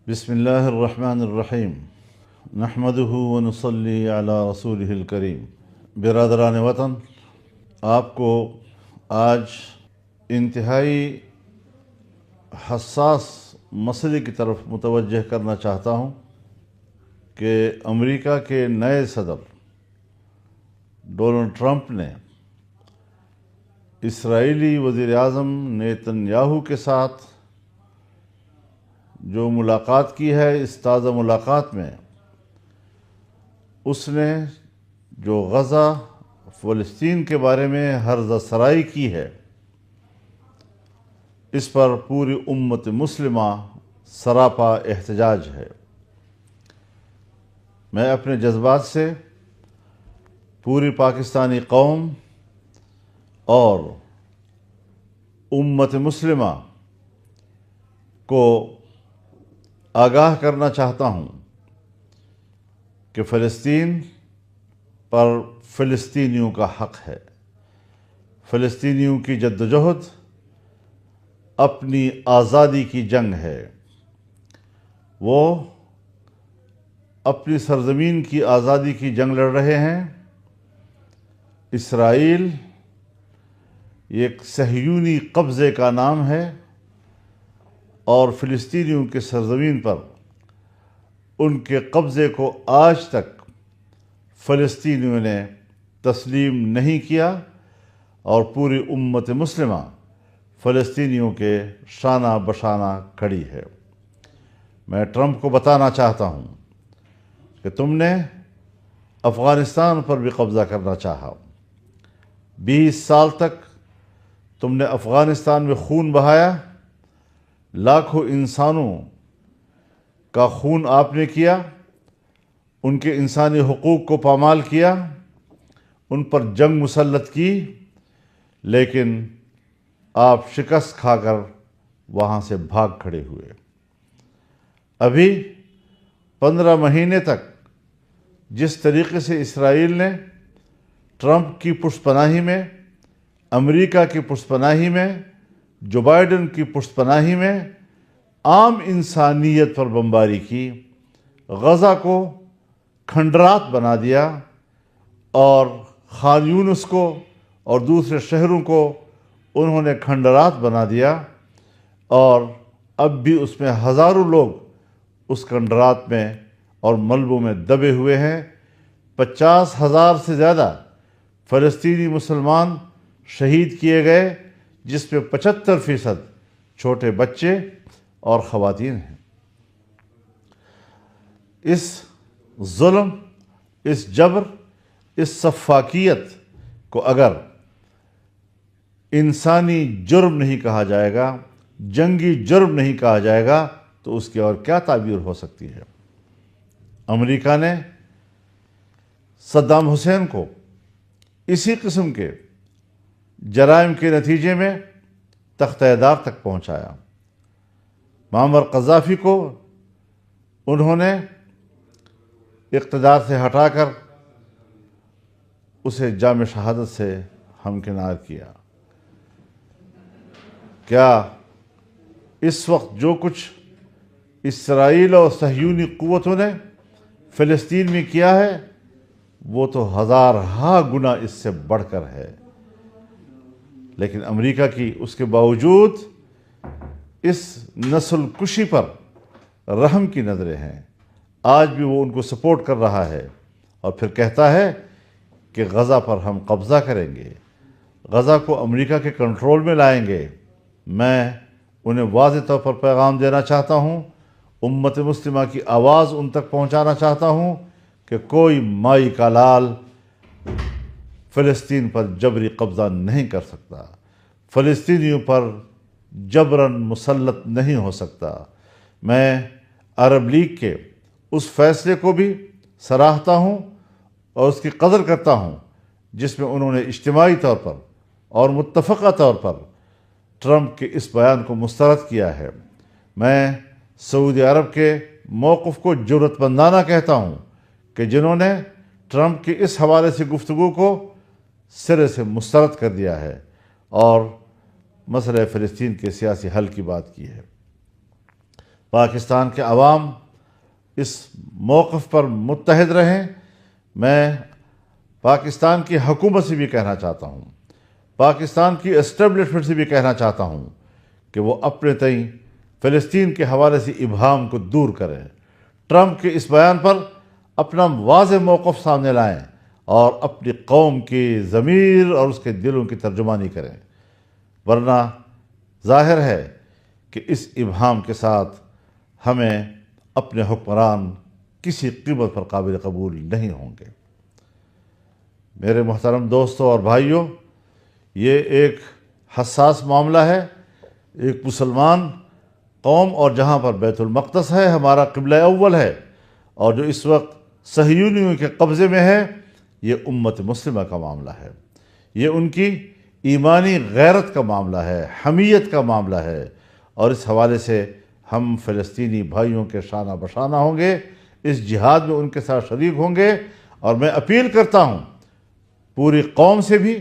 بسم اللہ الرحمن الرحیم نحمده ونصلی علی رسولہ الکریم۔ برادران وطن، آپ کو آج انتہائی حساس مسئلے کی طرف متوجہ کرنا چاہتا ہوں کہ امریکہ کے نئے صدر ڈونلڈ ٹرمپ نے اسرائیلی وزیر اعظم نیتن یاہو کے ساتھ جو ملاقات کی ہے، اس تازہ ملاقات میں اس نے جو غزہ فلسطین کے بارے میں ہرزہ سرائی کی ہے، اس پر پوری امت مسلمہ سراپا احتجاج ہے۔ میں اپنے جذبات سے پوری پاکستانی قوم اور امت مسلمہ کو آگاہ کرنا چاہتا ہوں کہ فلسطین پر فلسطینیوں کا حق ہے۔ فلسطینیوں کی جدوجہد اپنی آزادی کی جنگ ہے۔ وہ اپنی سرزمین کی آزادی کی جنگ لڑ رہے ہیں۔ اسرائیل ایک صہیونی قبضے کا نام ہے اور فلسطینیوں کے سرزمین پر ان کے قبضے کو آج تک فلسطینیوں نے تسلیم نہیں کیا اور پوری امت مسلمہ فلسطینیوں کے شانہ بشانہ کھڑی ہے۔ میں ٹرمپ کو بتانا چاہتا ہوں کہ تم نے افغانستان پر بھی قبضہ کرنا چاہا۔ 20 سال تک تم نے افغانستان میں خون بہایا، لاکھوں انسانوں کا خون آپ نے کیا، ان کے انسانی حقوق کو پامال کیا، ان پر جنگ مسلط کی، لیکن آپ شکست کھا کر وہاں سے بھاگ کھڑے ہوئے۔ ابھی 15 مہینے تک جس طریقے سے اسرائیل نے ٹرمپ کی پشت پناہی میں، امریکہ کی پشت پناہی میں، جو بائیڈن کی پشت پناہی میں عام انسانیت پر بمباری کی، غزہ کو کھنڈرات بنا دیا اور خان یونس کو اور دوسرے شہروں کو انہوں نے کھنڈرات بنا دیا، اور اب بھی اس میں ہزاروں لوگ اس کھنڈرات میں اور ملبوں میں دبے ہوئے ہیں۔ 50,000 سے زیادہ فلسطینی مسلمان شہید کیے گئے، جس میں 75% چھوٹے بچے اور خواتین ہیں۔ اس ظلم، اس جبر، اس سفاکیت کو اگر انسانی جرم نہیں کہا جائے گا، جنگی جرم نہیں کہا جائے گا، تو اس کی اور کیا تعبیر ہو سکتی ہے؟ امریکہ نے صدام حسین کو اسی قسم کے جرائم کے نتیجے میں تختہ دار تک پہنچایا۔ معمر قذافی کو انہوں نے اقتدار سے ہٹا کر اسے جام شہادت سے ہمکنار کیا۔ کیا اس وقت جو کچھ اسرائیل اور صہیونی قوتوں نے فلسطین میں کیا ہے، وہ تو ہزارہا گنا اس سے بڑھ کر ہے، لیکن امریکہ کی اس کے باوجود اس نسل کشی پر رحم کی نظریں ہیں۔ آج بھی وہ ان کو سپورٹ کر رہا ہے اور پھر کہتا ہے کہ غزہ پر ہم قبضہ کریں گے، غزہ کو امریکہ کے کنٹرول میں لائیں گے۔ میں انہیں واضح طور پر پیغام دینا چاہتا ہوں، امت مسلمہ کی آواز ان تک پہنچانا چاہتا ہوں کہ کوئی مائی کا لال فلسطین پر جبری قبضہ نہیں کر سکتا، فلسطینیوں پر جبراً مسلط نہیں ہو سکتا۔ میں عرب لیگ کے اس فیصلے کو بھی سراہتا ہوں اور اس کی قدر کرتا ہوں جس میں انہوں نے اجتماعی طور پر اور متفقہ طور پر ٹرمپ کے اس بیان کو مسترد کیا ہے۔ میں سعودی عرب کے موقف کو جرأت مندانہ کہتا ہوں کہ جنہوں نے ٹرمپ کے اس حوالے سے گفتگو کو سرے سے مسترد کر دیا ہے اور مسئلہ فلسطین کے سیاسی حل کی بات کی ہے۔ پاکستان کے عوام اس موقف پر متحد رہیں۔ میں پاکستان کی حکومت سے بھی کہنا چاہتا ہوں، پاکستان کی اسٹیبلشمنٹ سے بھی کہنا چاہتا ہوں کہ وہ اپنے تئیں فلسطین کے حوالے سے ابہام کو دور کریں، ٹرمپ کے اس بیان پر اپنا واضح موقف سامنے لائیں اور اپنی قوم کی ضمیر اور اس کے دلوں کی ترجمانی کریں، ورنہ ظاہر ہے کہ اس ابہام کے ساتھ ہمیں اپنے حکمران کسی قیمت پر قابل قبول نہیں ہوں گے۔ میرے محترم دوستوں اور بھائیوں، یہ ایک حساس معاملہ ہے۔ ایک مسلمان قوم اور جہاں پر بیت المقدس ہے، ہمارا قبلہ اول ہے، اور جو اس وقت صہیونیوں کے قبضے میں ہے، یہ امت مسلمہ کا معاملہ ہے، یہ ان کی ایمانی غیرت کا معاملہ ہے، حمیت کا معاملہ ہے، اور اس حوالے سے ہم فلسطینی بھائیوں کے شانہ بشانہ ہوں گے، اس جہاد میں ان کے ساتھ شریک ہوں گے۔ اور میں اپیل کرتا ہوں پوری قوم سے بھی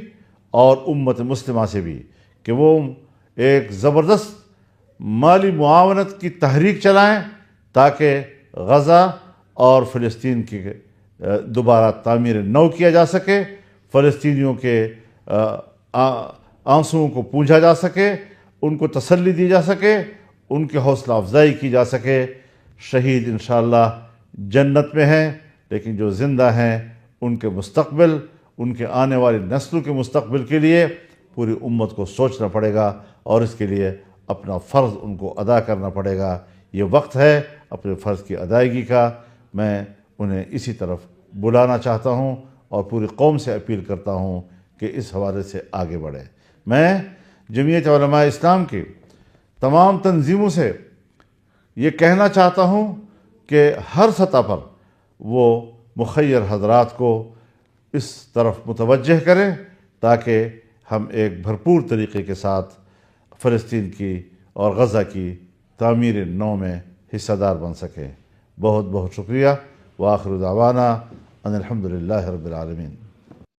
اور امت مسلمہ سے بھی کہ وہ ایک زبردست مالی معاونت کی تحریک چلائیں تاکہ غزہ اور فلسطین کی دوبارہ تعمیر نو کیا جا سکے، فلسطینیوں کے آنسوؤں کو پونجا جا سکے، ان کو تسلی دی جا سکے، ان کی حوصلہ افزائی کی جا سکے۔ شہید انشاءاللہ جنت میں ہیں، لیکن جو زندہ ہیں ان کے مستقبل، ان کے آنے والی نسلوں کے مستقبل کے لیے پوری امت کو سوچنا پڑے گا، اور اس کے لیے اپنا فرض ان کو ادا کرنا پڑے گا۔ یہ وقت ہے اپنے فرض کی ادائیگی کا۔ میں انہیں اسی طرف بلانا چاہتا ہوں اور پوری قوم سے اپیل کرتا ہوں کہ اس حوالے سے آگے بڑھے۔ میں جمعیت علماء اسلام کی تمام تنظیموں سے یہ کہنا چاہتا ہوں کہ ہر سطح پر وہ مخیر حضرات کو اس طرف متوجہ کریں تاکہ ہم ایک بھرپور طریقے کے ساتھ فلسطین کی اور غزہ کی تعمیر نو میں حصہ دار بن سکیں۔ بہت بہت شکریہ۔ وآخر دعوانا ان الحمدللہ رب العالمین۔